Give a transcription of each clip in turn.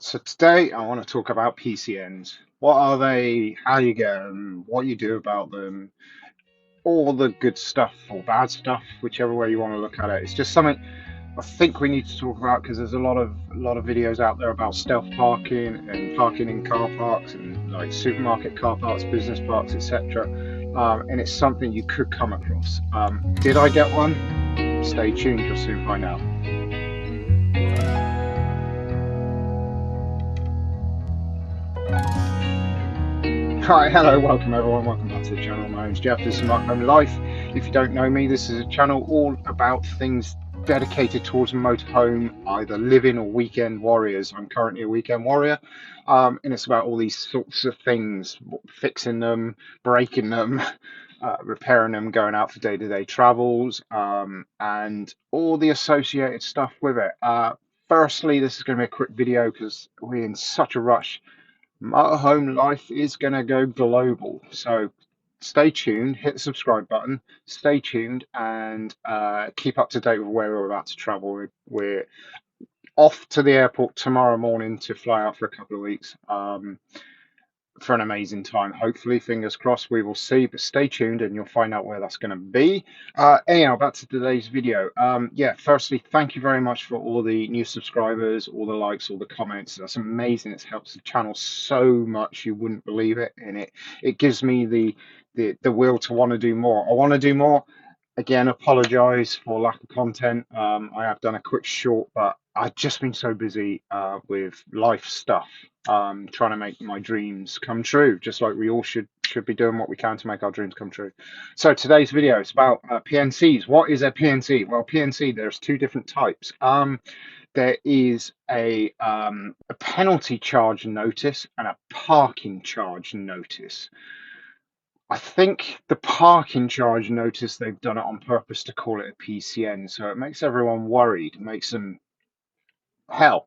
So today I want to talk about PCNs. What are they? How you get them? What you do about them? All the good stuff or bad stuff, whichever way you want to look at it. It's just something I think we need to talk about because there's a lot of videos out there about stealth parking and parking in car parks and like supermarket car parks, business parks, etc. And it's something you could come across. Did I get one? Stay tuned. You'll soon find out. Hi, hello, welcome everyone. Welcome back to the channel. My name's Jeff. This is My Home Life. If you don't know me, this is a channel all about things dedicated towards motorhome, either living or weekend warriors. I'm currently a weekend warrior, and it's about all these sorts of things: fixing them, breaking them, repairing them, going out for day-to-day travels, and all the associated stuff with it. Firstly, this is going to be a quick video because we're in such a rush. Motorhome life is going to go global. So stay tuned, hit the subscribe button, stay tuned, and keep up to date with where we're about to travel. We're off to the airport tomorrow morning to fly out for a couple of weeks. For an amazing time. Hopefully, fingers crossed, we will see. But stay tuned, and you'll find out where that's going to be. Anyhow, back to today's video. Yeah, firstly, thank you very much for all the new subscribers, all the likes, all the comments. That's amazing. It's helps the channel so much you wouldn't believe it, and it gives me the will to want to do more. I want to do more. Again, apologize for lack of content. I have done a quick short, but I've just been so busy with life stuff, trying to make my dreams come true, just like we all should be doing what we can to make our dreams come true. So today's video is about PNCs. What is a PNC? Well, PNC, there's two different types. There is a penalty charge notice and a parking charge notice. I think the parking charge notice, they've done it on purpose to call it a PCN, so it makes everyone worried, makes them hell.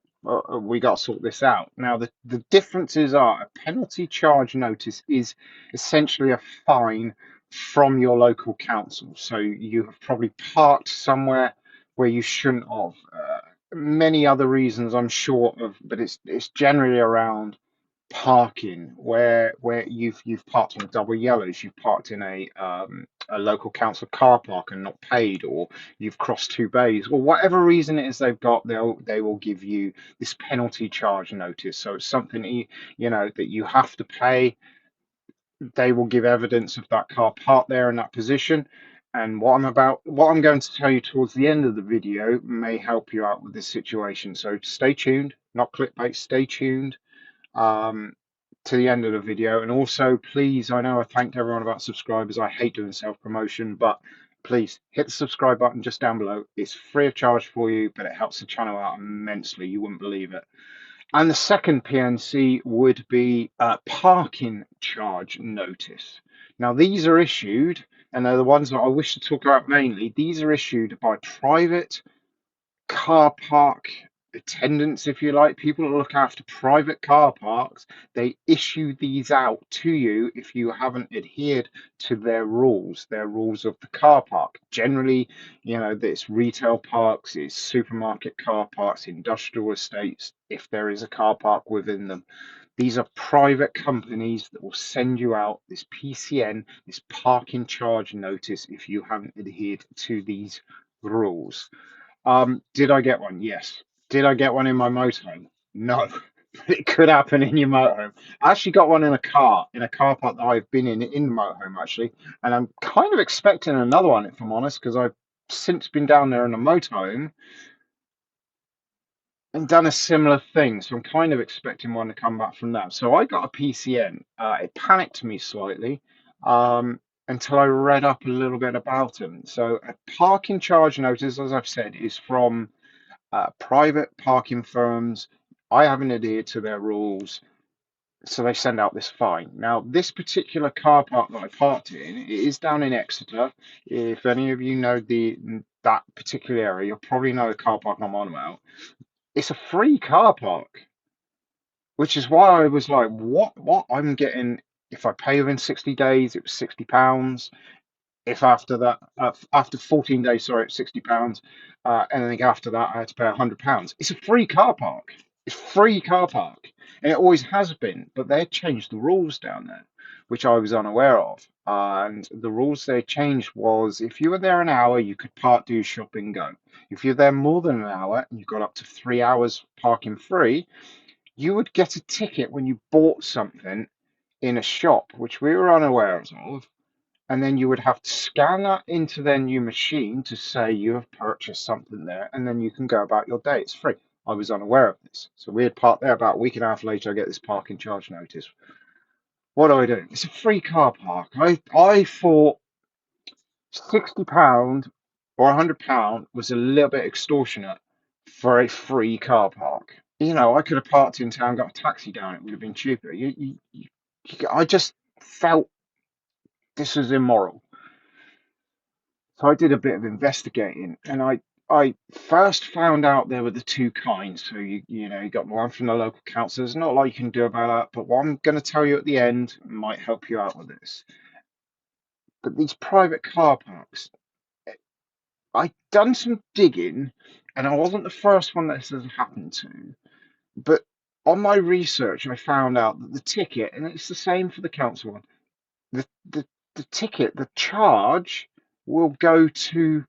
We got to sort this out. Now, the differences are a penalty charge notice is essentially a fine from your local council. So you have probably parked somewhere where you shouldn't have. Many other reasons I'm sure of, but it's generally around parking where you've parked on double yellows, you've parked in a local council car park and not paid, or you've crossed two bays, or whatever reason it is they've got, they will give you this penalty charge notice. So it's something that you have to pay. They will give evidence of that car parked there in that position. And what I'm going to tell you towards the end of the video may help you out with this situation. So stay tuned, not clickbait, stay tuned um, to the end of the video. And also, please, I know I thanked everyone about subscribers. I hate doing self-promotion, but please hit the subscribe button just down below. It's free of charge for you, but it helps the channel out immensely. You wouldn't believe it. And the second PNC would be a parking charge notice. Now, these are issued, and they're the ones that I wish to talk about mainly. These are issued by private car park attendants, if you like, people that look after private car parks. They issue these out to you if you haven't adhered to their rules of the car park. Generally, it's retail parks, it's supermarket car parks, industrial estates, if there is a car park within them. These are private companies that will send you out this PCN, this parking charge notice, if you haven't adhered to these rules. Did I get one? Yes. Did I get one in my motorhome? No. It could happen in your motorhome. I actually got one in a car park that I've been in the motorhome actually, and I'm kind of expecting another one if I'm honest, because I've since been down there in a motorhome and done a similar thing. So I'm kind of expecting one to come back from that. So I got a PCN. It panicked me slightly. Until I read up a little bit about them. So a parking charge notice, as I've said, is from private parking firms. I haven't adhered to their rules, so they send out this fine. Now, this particular car park that I parked in, it is down in Exeter. If any of you know that particular area, you'll probably know the car park I'm on about. It's a free car park, which is why I was like, what I'm getting if I pay within 60 days, it was £60. If after that, after 14 days, sorry, it's £60. And then after that, I had to pay £100. It's a free car park. It's free car park, and it always has been. But they changed the rules down there, which I was unaware of. And the rules they changed was if you were there an hour, you could park, do shopping, go. If you're there more than an hour and you got up to 3 hours parking free, you would get a ticket when you bought something in a shop, which we were unaware of. And then you would have to scan that into their new machine to say you have purchased something there, and then you can go about your day. It's free. I was unaware of this. So we had parked there. About a week and a half later, I get this parking charge notice. What do? It's a free car park. I thought £60 or £100 was a little bit extortionate for a free car park. I could have parked in town, got a taxi down. It would have been cheaper. I just felt this was immoral. So I did a bit of investigating, and I first found out there were the two kinds. So you got one from the local council. There's not a lot you can do about that, but what I'm going to tell you at the end might help you out with this. But these private car parks, I done some digging, and I wasn't the first one that this has happened to. But on my research, I found out that the ticket, and it's the same for the council one, the ticket, the charge will go to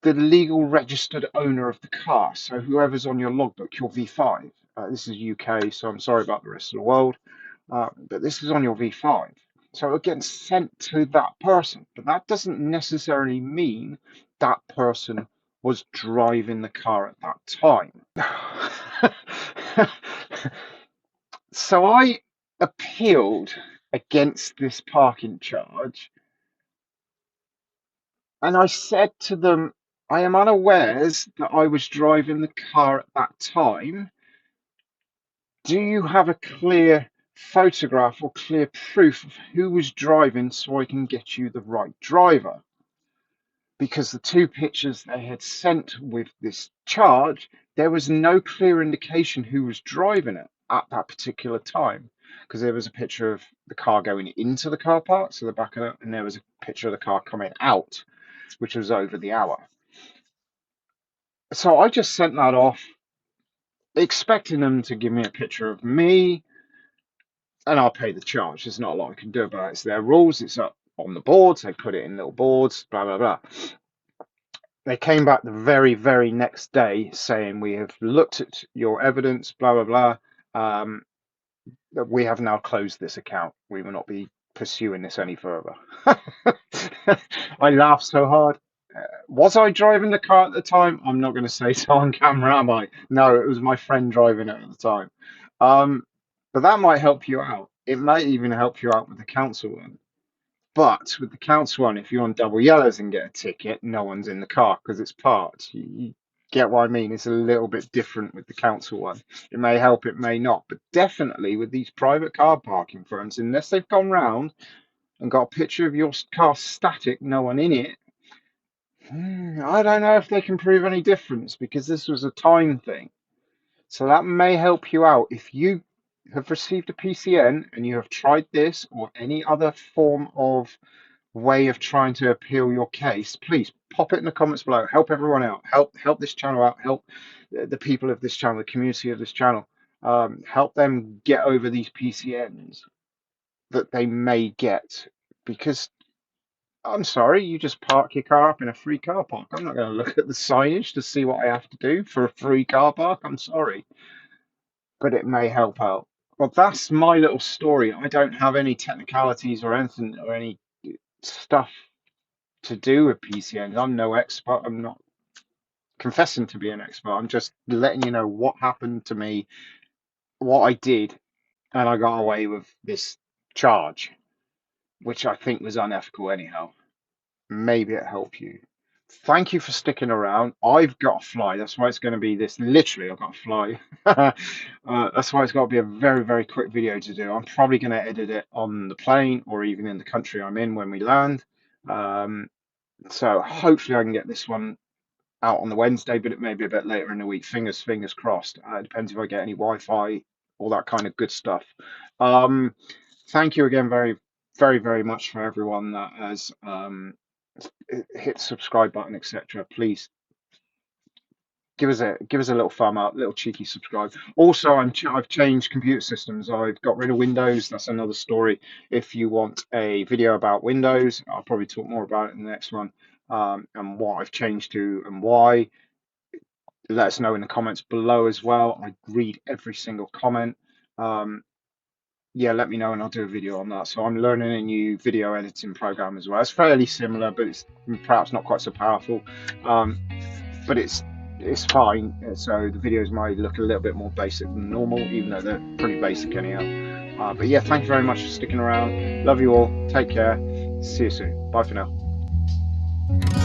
the legal registered owner of the car. So whoever's on your logbook, your V5. This is UK, so I'm sorry about the rest of the world, but this is on your V5. So it gets sent to that person, but that doesn't necessarily mean that person was driving the car at that time. So I appealed against this parking charge, and I said to them, I am unawares that I was driving the car at that time. Do you have a clear photograph or clear proof of who was driving so I can get you the right driver? Because the two pictures they had sent with this charge, there was no clear indication who was driving it at that particular time. Because there was a picture of the car going into the car park, so the back of it, and there was a picture of the car coming out, which was over the hour. So I just sent that off, expecting them to give me a picture of me, and I'll pay the charge. There's not a lot I can do about it. It's their rules. It's up on the boards. They put it in little boards, blah, blah, blah. They came back the very, very next day saying, we have looked at your evidence, blah, blah, blah. We have now closed this account. We will not be pursuing this any further. I laughed so hard. Was I driving the car at the time? I'm not going to say so on camera, am I? No, it was my friend driving it at the time. But that might help you out. It might even help you out with the council one. But with the council one, if you're on double yellows and get a ticket, no one's in the car because it's parked. You get what I mean? It's a little bit different with the council one. It may help, it may not. But definitely with these private car parking firms, unless they've gone round and got a picture of your car static, no one in it, I don't know if they can prove any difference because this was a time thing. So that may help you out. If you have received a PCN and you have tried this or any other form of way of trying to appeal your case, please pop it in the comments below. Help everyone out. Help this channel out. Help the people of this channel, the community of this channel. Help them get over these PCNs that they may get because I'm sorry, you just park your car up in a free car park. I'm not going to look at the signage to see what I have to do for a free car park. I'm sorry, but it may help out. Well, that's my little story. I don't have any technicalities or anything or any stuff to do with PCNs. I'm no expert. I'm not confessing to be an expert. I'm just letting you know what happened to me, what I did, and I got away with this charge, which I think was unethical anyhow. Maybe it helped you. Thank you for sticking around. I've got to fly. That's why it's going to be this. Literally, I've got to fly. That's why it's got to be a very, very quick video to do. I'm probably going to edit it on the plane or even in the country I'm in when we land. So hopefully I can get this one out on the Wednesday, but it may be a bit later in the week. Fingers crossed. It depends if I get any Wi-Fi, all that kind of good stuff. Thank you again very, very, very much for everyone that has hit the subscribe button, etc. Please give us a little thumb up, little cheeky subscribe. Also, I've changed computer systems. I've got rid of Windows. That's another story. If you want a video about Windows, I'll probably talk more about it in the next one, and what I've changed to and why. Let us know in the comments below as well. I read every single comment. Um, yeah, let me know and I'll do a video on that. So I'm learning a new video editing program as well. It's fairly similar, but it's perhaps not quite so powerful. But it's fine. So the videos might look a little bit more basic than normal, even though they're pretty basic anyhow. But yeah, thank you very much for sticking around. Love you all. Take care. See you soon. Bye for now.